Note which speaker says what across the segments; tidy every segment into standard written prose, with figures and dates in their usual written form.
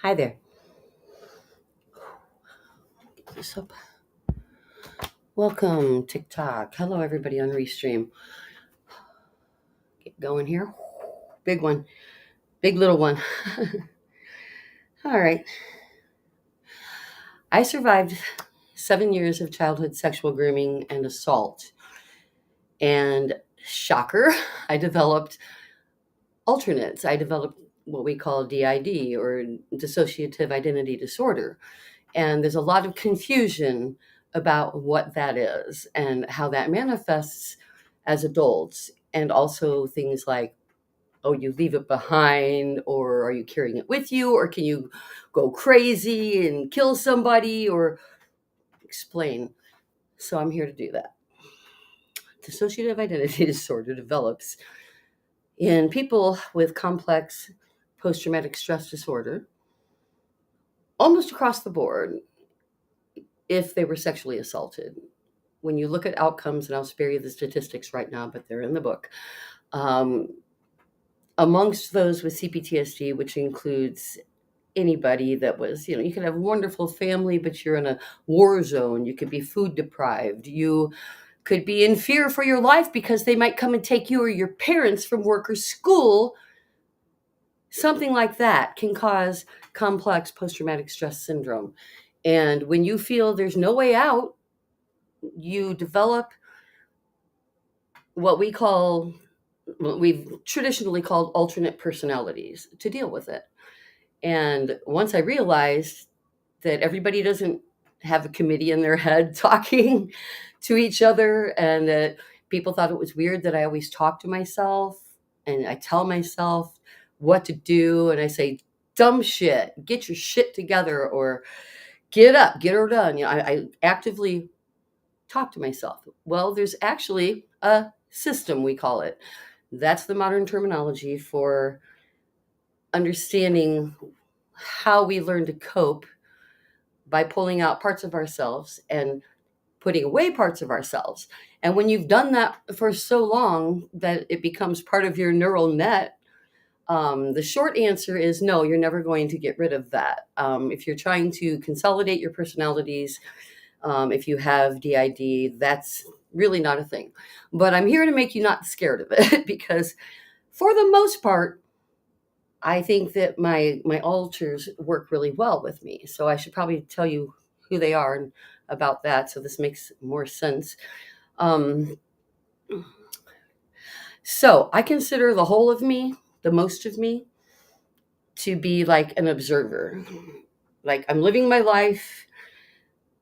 Speaker 1: Hi there. Get this up. Welcome, TikTok. Hello, everybody on Restream. Get going here. Big one. Big little one. All right. I survived 7 years of childhood sexual grooming and assault. And shocker, I developed alternates. I developed what we call DID, or dissociative identity disorder. And there's a lot of confusion about what that is and how that manifests as adults. And also things like, oh, you leave it behind, or are you carrying it with you, or can you go crazy and kill somebody, or explain. So I'm here to do that. Dissociative identity disorder develops in people with complex post-traumatic stress disorder almost across the board if they were sexually assaulted. When you look at outcomes, and I'll spare you the statistics right now, but they're in the book, amongst those with C-PTSD, which includes anybody that was, you could have a wonderful family, but you're in a war zone. You could be food deprived. You could be in fear for your life because they might come and take you or your parents from work or school. Something like that can cause complex post-traumatic stress syndrome. And when you feel there's no way out, you develop what we've traditionally called alternate personalities to deal with it. And once I realized that everybody doesn't have a committee in their head talking to each other, and that people thought it was weird that I always talk to myself and I tell myself what to do, and I say dumb shit, get your shit together, or get up, get her done. I actively talk to myself. Well, there's actually a system, we call it. That's the modern terminology for understanding how we learn to cope by pulling out parts of ourselves and putting away parts of ourselves. And when you've done that for so long that it becomes part of your neural net, the short answer is no, you're never going to get rid of that. If you're trying to consolidate your personalities, if you have DID, that's really not a thing. But I'm here to make you not scared of it because for the most part, I think that my alters work really well with me. So I should probably tell you who they are and about that, so this makes more sense. Um, so I consider the whole of me, the most of me, to be like an observer. Like I'm living my life,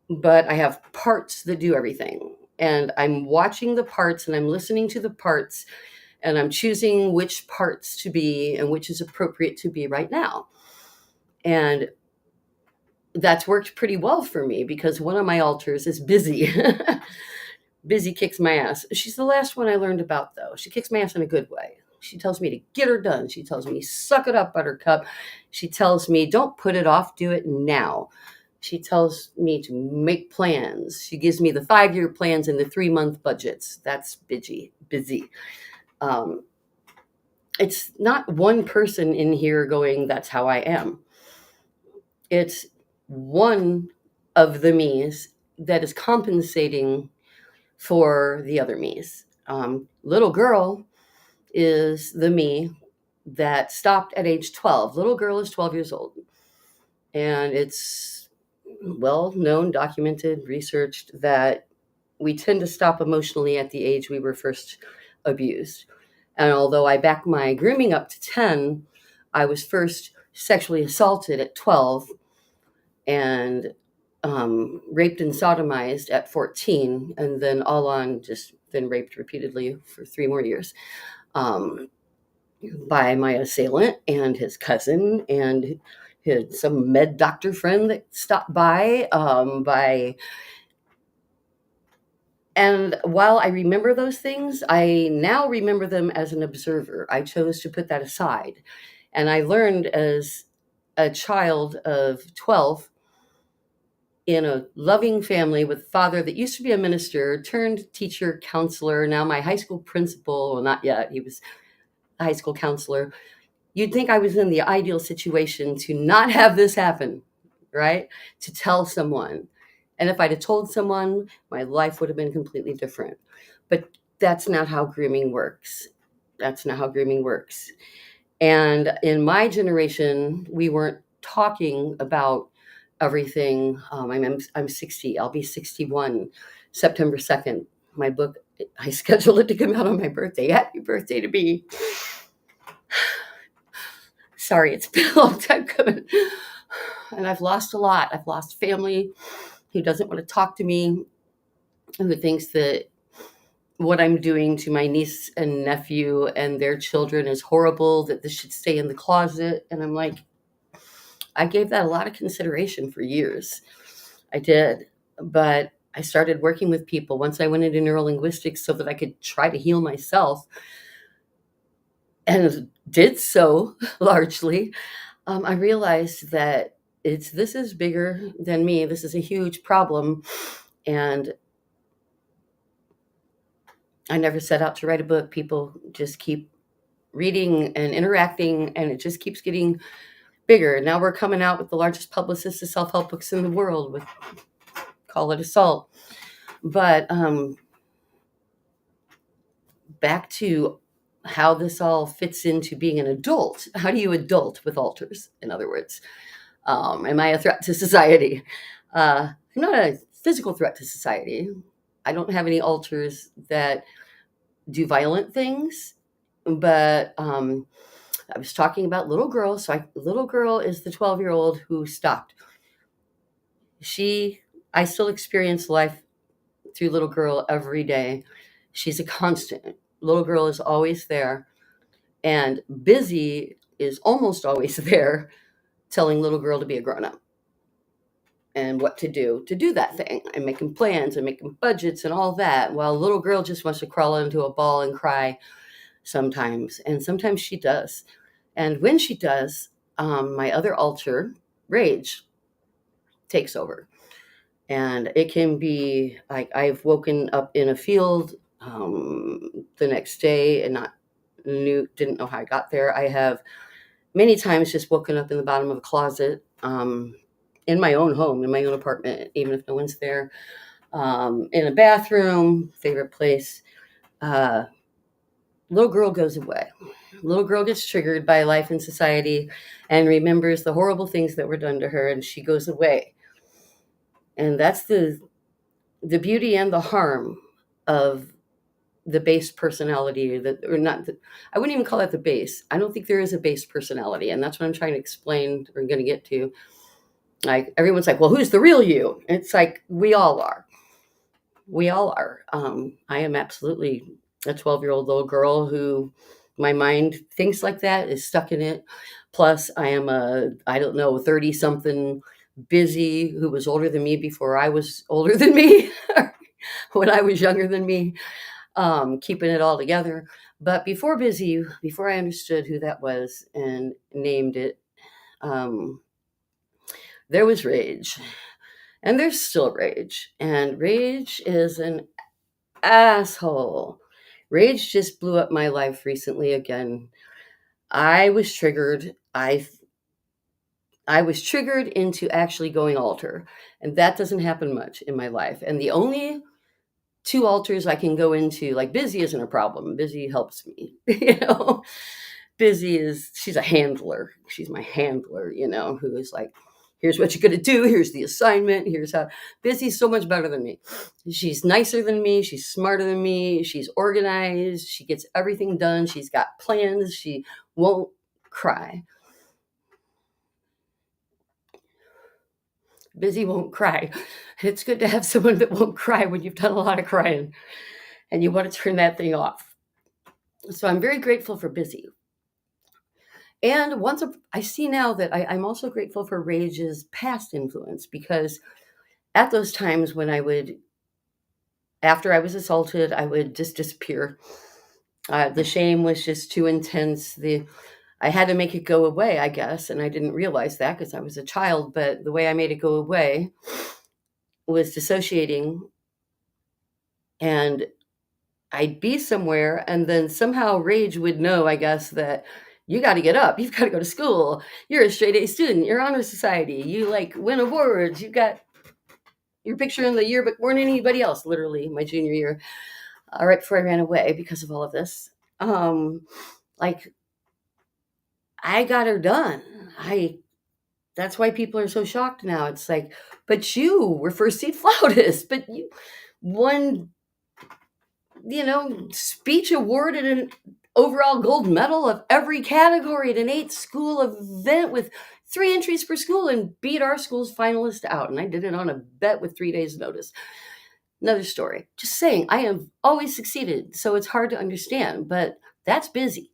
Speaker 1: but I have parts that do everything. And I'm watching the parts and I'm listening to the parts and I'm choosing which parts to be and which is appropriate to be right now. And that's worked pretty well for me because one of my alters is busy. Busy kicks my ass. She's the last one I learned about, though. She kicks my ass in a good way. She tells me to get her done. She tells me, suck it up, buttercup. She tells me, don't put it off, do it now. She tells me to make plans. She gives me the 5-year plans and the 3-month budgets. That's busy. It's not one person in here going, that's how I am. It's one of the me's that is compensating for the other me's. Little girl is the me that stopped at age 12. Little girl is 12 years old. And it's well known, documented, researched that we tend to stop emotionally at the age we were first abused. And although I back my grooming up to 10, I was first sexually assaulted at 12 and raped and sodomized at 14, and then all on just been raped repeatedly for 3 more years by my assailant and his cousin and some med doctor friend that stopped by. And while I remember those things, I now remember them as an observer. I chose to put that aside. And I learned as a child of 12 in a loving family with a father that used to be a minister, turned teacher, counselor, now my high school principal. Well, not yet. He was a high school counselor. You'd think I was in the ideal situation to not have this happen, right? To tell someone. And if I'd have told someone, my life would have been completely different. But that's not how grooming works. That's not how grooming works. And in my generation, we weren't talking about everything. I'm 60. I'll be 61 September 2nd. My book, I scheduled it to come out on my birthday. Happy birthday to me. Sorry, it's been a long time coming. And I've lost a lot. I've lost family who doesn't want to talk to me, who thinks that what I'm doing to my niece and nephew and their children is horrible, that this should stay in the closet. And I'm like, I gave that a lot of consideration for years. I did. But I started working with people once I went into neurolinguistics so that I could try to heal myself, and did so largely. I realized that this is bigger than me. This is a huge problem. And I never set out to write a book. People just keep reading and interacting, and it just keeps getting bigger. Now we're coming out with the largest publicist of self-help books in the world with Call It Assault. But back to how this all fits into being an adult. How do you adult with alters, in other words? Am I a threat to society? I'm not a physical threat to society. I don't have any alters that do violent things, but I was talking about little girl. So little girl is the 12-year-old who stopped. I still experience life through little girl every day. She's a constant. Little girl is always there. And Busy is almost always there telling little girl to be a grown-up and what to do that thing, and making plans and making budgets and all that, while little girl just wants to crawl into a ball and cry sometimes. And sometimes she does. And when she does, my other alter, Rage, takes over. And it can be like I've woken up in a field the next day and didn't know how I got there. I have many times just woken up in the bottom of a closet, in my own home, in my own apartment, even if no one's there, in a bathroom, favorite place. Little girl goes away. Little girl gets triggered by life in society and remembers the horrible things that were done to her, and she goes away. And that's the beauty and the harm of the base personality, I wouldn't even call that the base. I don't think there is a base personality. And that's what I'm trying to explain, or going to get to. Like, everyone's like, well, who's the real you? And it's like, we all are. We all are. I am absolutely a 12-year-old little girl who my mind thinks like that, is stuck in it. Plus, I am I don't know, 30-something Busy who was older than me before I was older than me, when I was younger than me, keeping it all together. But before Busy, before I understood who that was and named it, there was Rage. And there's still Rage. And Rage is an asshole. Rage just blew up my life recently again. I was triggered. I was triggered into actually going alter. And that doesn't happen much in my life. And the only two alters I can go into, like, Busy isn't a problem. Busy helps me, she's a handler. She's my handler, who is like, here's what you're going to do. Here's the assignment. Here's how. Busy's so much better than me. She's nicer than me. She's smarter than me. She's organized. She gets everything done. She's got plans. She won't cry. Busy won't cry. It's good to have someone that won't cry when you've done a lot of crying and you want to turn that thing off. So I'm very grateful for Busy. And I see now that I'm also grateful for Rage's past influence, because at those times when after I was assaulted, I would just disappear. The shame was just too intense. I had to make it go away, I guess, and I didn't realize that because I was a child. But the way I made it go away was dissociating, and I'd be somewhere, and then somehow Rage would know, I guess, that You got to get up. You've got to go to school. You're a straight A student. You're honor society. You like win awards. You got your picture in the yearbook more than anybody else. Literally, my junior year, right before I ran away because of all of this. Like I got her done. That's why people are so shocked now. It's like, but you were first seat flautist, but you won, speech awarded an overall gold medal of every category at an 8 school event with 3 entries per school and beat our school's finalist out. And I did it on a bet with 3 days notice. Another story. Just saying, I have always succeeded. So it's hard to understand, but that's busy.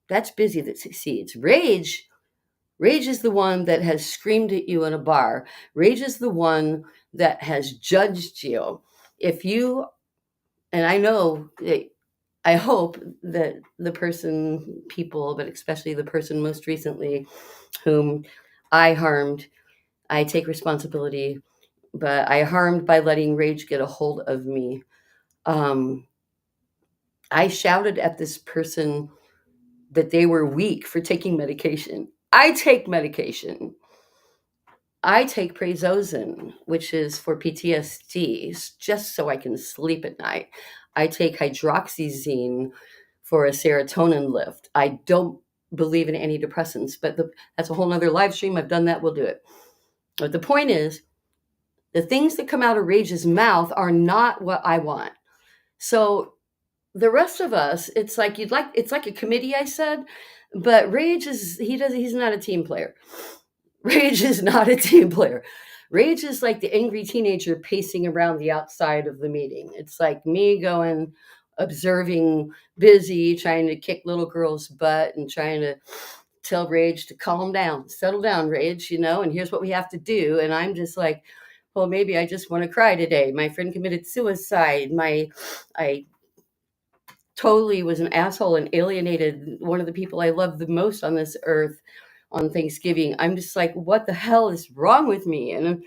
Speaker 1: That's busy that succeeds. Rage is the one that has screamed at you in a bar. Rage is the one that has judged you. If you, and I know, I hope that people, but especially the person most recently whom I harmed, I take responsibility, but I harmed by letting rage get a hold of me. I shouted at this person that they were weak for taking medication. I take medication. I take prazosin, which is for PTSD, just so I can sleep at night. I take hydroxyzine for a serotonin lift. I don't believe in antidepressants, but that's a whole nother live stream. I've done that. We'll do it. But the point is, the things that come out of Rage's mouth are not what I want. So the rest of us, it's like a committee, I said, but Rage he's not a team player. Rage is not a team player. Rage is like the angry teenager pacing around the outside of the meeting. It's like me going, observing, busy, trying to kick little girl's butt and trying to tell Rage to calm down, settle down, Rage, and here's what we have to do. And I'm just like, well, maybe I just want to cry today. My friend committed suicide. I totally was an asshole and alienated one of the people I love the most on this earth on Thanksgiving. I'm just like, what the hell is wrong with me? And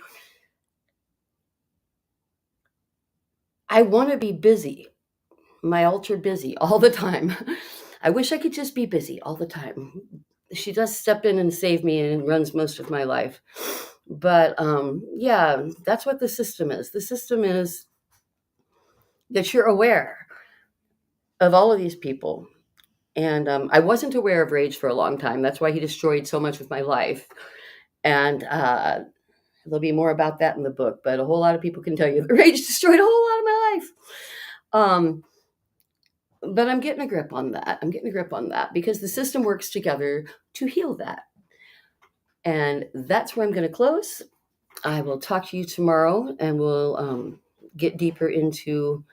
Speaker 1: I want to be busy, my ultra busy all the time. I wish I could just be busy all the time. She does step in and save me and runs most of my life. But yeah, that's what the system is. The system is that you're aware of all of these people. And I wasn't aware of Rage for a long time. That's why he destroyed so much of my life. And there'll be more about that in the book, but a whole lot of people can tell you that Rage destroyed a whole lot of my life. But I'm getting a grip on that. Because the system works together to heal that. And that's where I'm going to close. I will talk to you tomorrow, and we'll get deeper into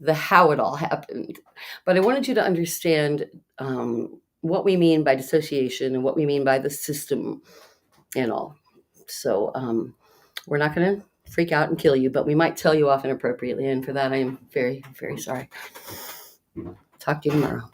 Speaker 1: the how it all happened. But I wanted you to understand what we mean by dissociation and what we mean by the system and all. So we're not going to freak out and kill you, but we might tell you off inappropriately. And for that, I am very, very sorry. Talk to you tomorrow.